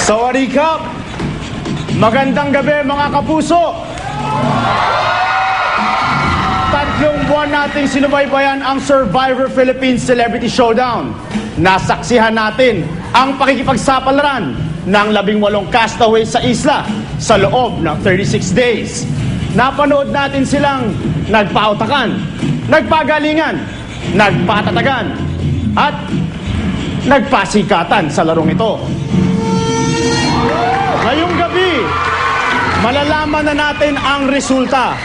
Sawadee Cup! Magandang gabi mga kapuso! Tatlong buwan nating sinubaybayan ang Survivor Philippines Celebrity Showdown. Nasaksihan natin ang pakikipagsapalaran ng 18 castaways sa isla sa loob ng 36 days. Napanood natin silang nagpautakan, nagpagalingan, nagpatatagan, at nagpasikatan sa larong ito. Ngayong gabi, malalaman na natin ang resulta.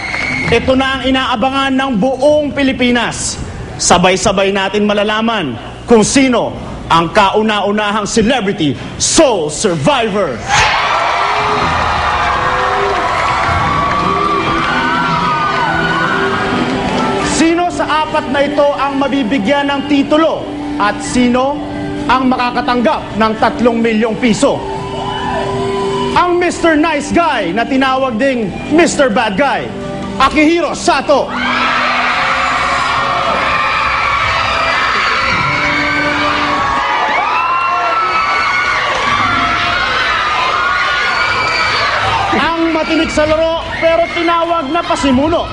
Ito na ang inaabangan ng buong Pilipinas. Sabay-sabay natin malalaman kung sino ang kauna-unahang celebrity soul survivor. Sino sa apat na ito ang mabibigyan ng titulo at sino ang makakatanggap ng 3 milyong piso? Ang Mr. Nice Guy na tinawag ding Mr. Bad Guy, Akihiro Sato. Ang matinik sa laro pero tinawag na pasimuno,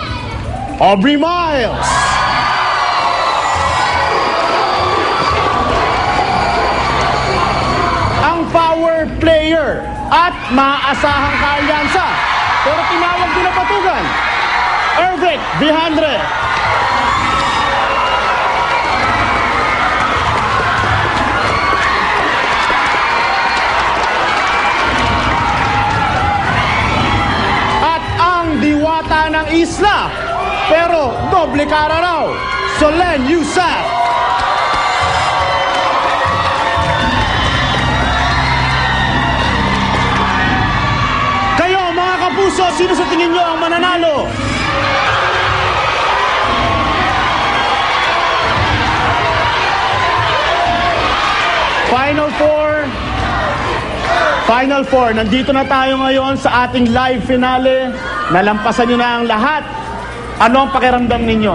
Aubrey Miles. Ang power player at maaasahang kaalyansa pero tinawag din na patugan, Ervic Vijandre. At ang diwata ng isla pero doble kara raw, Solen Yusef. Kayo mga kapuso, sino sa tingin nyo ang mananalo? Final Four, nandito na tayo ngayon sa ating live finale. Nalampasan nyo na ang lahat. Ano ang pakiramdam ninyo?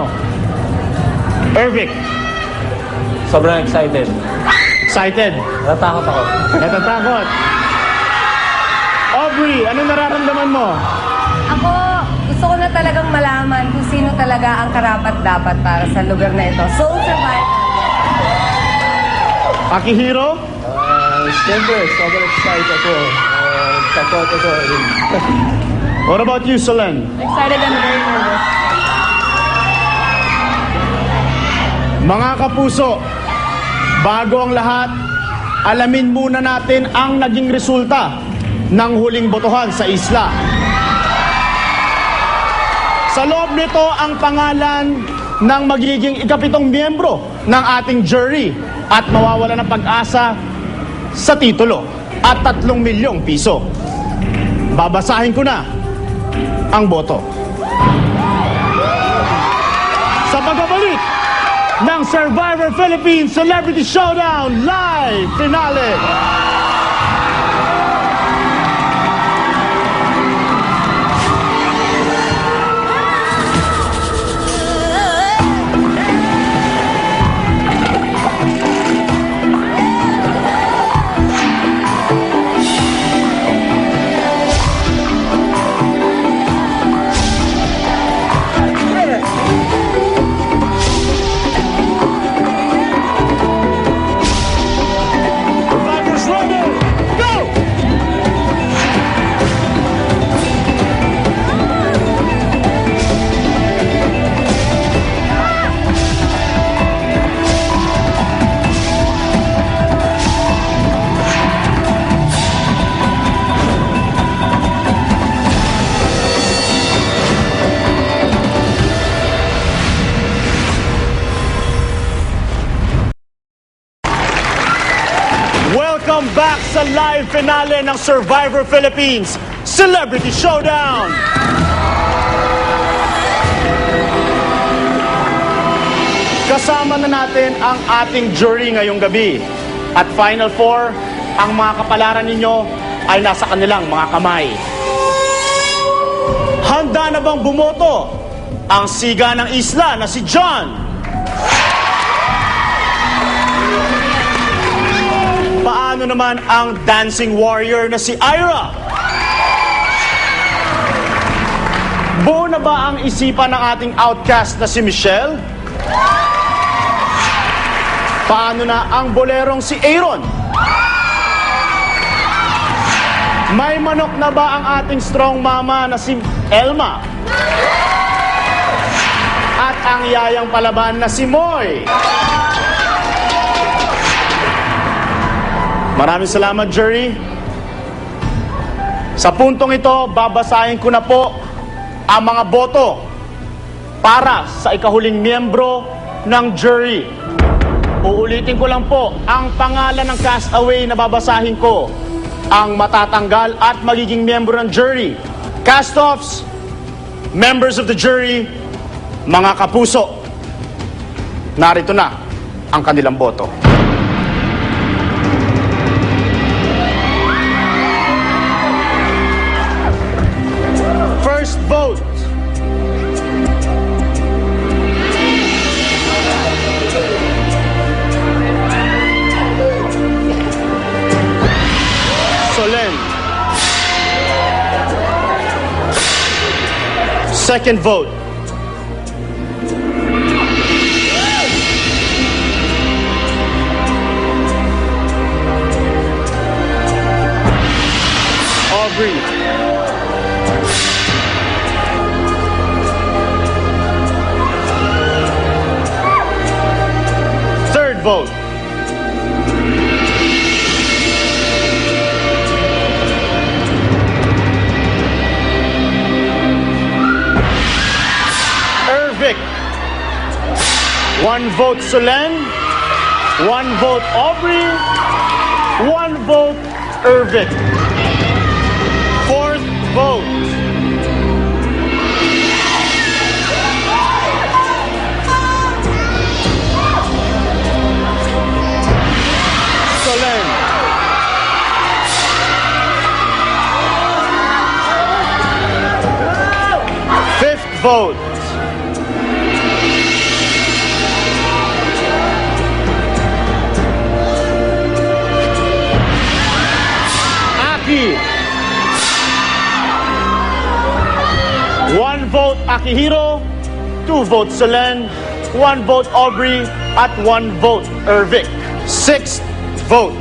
Ervic? Sobrang excited. Excited? Natatakot ako. Natatakot? Aubrey, ano nararamdaman mo? Ako, gusto ko na talagang malaman kung sino talaga ang karapat-dapat para sa lugar na ito. Soul Survivor. Akihiro? Siyempre, sobrang excited ako. Takot ako. What about you, Solen? Excited and very nervous. Mga kapuso, bago ang lahat, alamin muna natin ang naging resulta ng huling botohan sa isla. Sa loob nito ang pangalan ng magiging ikapitong miyembro ng ating jury at mawawala ng pag-asa sa titulo at 3 milyong piso. Babasahin ko na ang boto. Sa pagbabalik ng Survivor Philippines Celebrity Showdown Live Finale. Welcome back sa live finale ng Survivor Philippines Celebrity Showdown! Kasama na natin ang ating jury ngayong gabi. At Final Four, ang mga kapalaran ninyo ay nasa kanilang mga kamay. Handa na bang bumoto ang siga ng isla na si John? Paano Paano naman ang dancing warrior na si Ira? Buo na ba ang isipan ng ating outcast na si Michelle? Paano na ang bolerong si Aaron? May manok na ba ang ating strong mama na si Elma? At ang yayang palaban na si Moy? Maraming salamat, jury. Sa puntong ito, babasahin ko na po ang mga boto para sa ikahuling miyembro ng jury. Uulitin ko lang po, ang pangalan ng castaway na babasahin ko, ang matatanggal at magiging miyembro ng jury. Cast-offs, members of the jury, mga kapuso, narito na ang kanilang boto. First vote. Solen. Second vote. Aubrey. Third vote. Ervic. One vote Solen. One vote Aubrey. One vote Ervic. Fourth vote. Solen. Fifth vote. Aki. One vote Akihiro, two votes Solen, one vote Aubrey, at one vote Ervic. Sixth vote.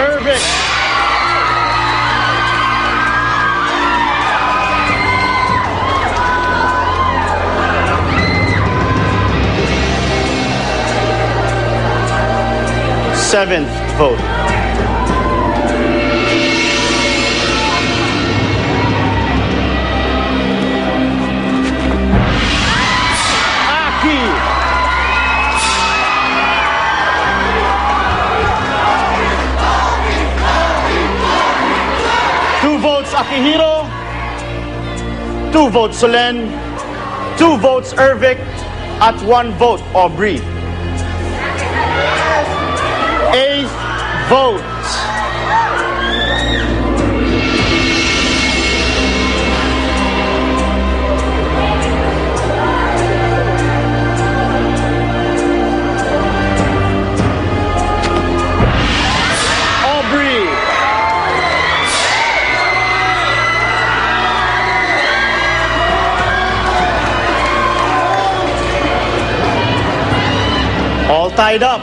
Ervic. Seventh vote. Aki. Two votes Akihiro, two votes Solen, two votes Ervic, at one vote Aubrey. Eighth vote. Aubrey. All tied up.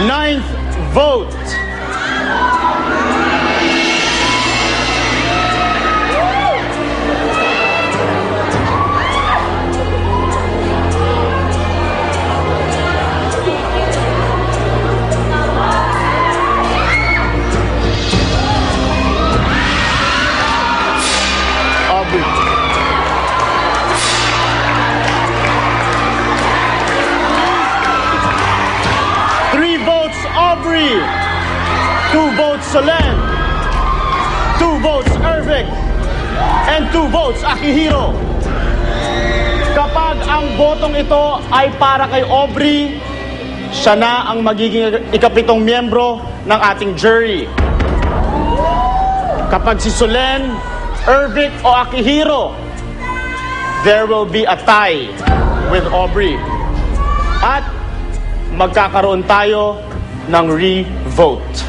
Ninth vote. Aubrey. Three votes Aubrey, two votes Solen, two votes Ervic, and two votes Akihiro. Kapag ang botong ito ay para kay Aubrey, siya na ang magiging ikapitong miyembro ng ating jury. Kapag si Solen, Ervic o Akihiro, there will be a tie with Aubrey. At magkakaroon tayo ng re-vote.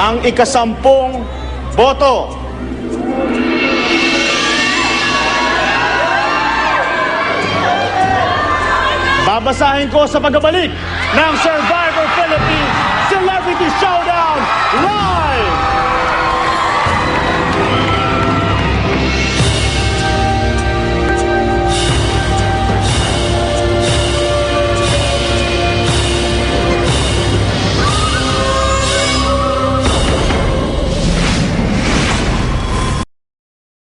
Ang ikasampung boto. Babasahin ko sa pagbabalik ng Survivor Philippines Celebrity Showdown live!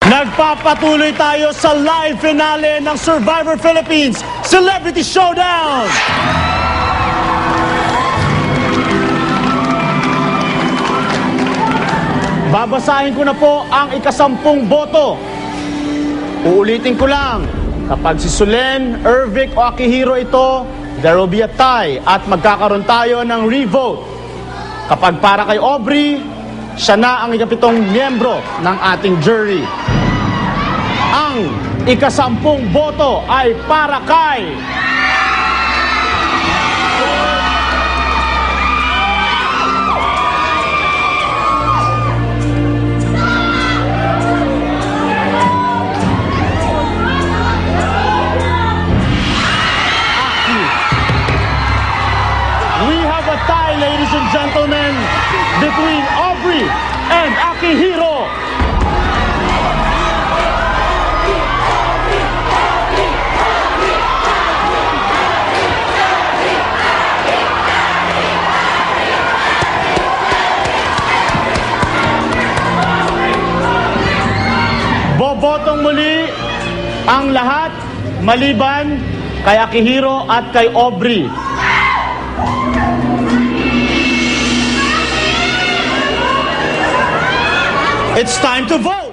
Nagpapatuloy tayo sa live finale ng Survivor Philippines Celebrity Showdown! Babasahin ko na po ang ikasampung boto. Uulitin ko lang, kapag si Solen, Ervic o Akihiro ito, there will be a tie at magkakaroon tayo ng re-vote. Kapag para kay Aubrey, siya na ang ikapitong miyembro ng ating jury. Ang ikasampung boto ay para kay Aki. We have a tie, ladies and gentlemen, between Aubrey and Akihiro. Bobotong muli ang lahat maliban kay Akihiro at kay Aubrey. It's time to vote!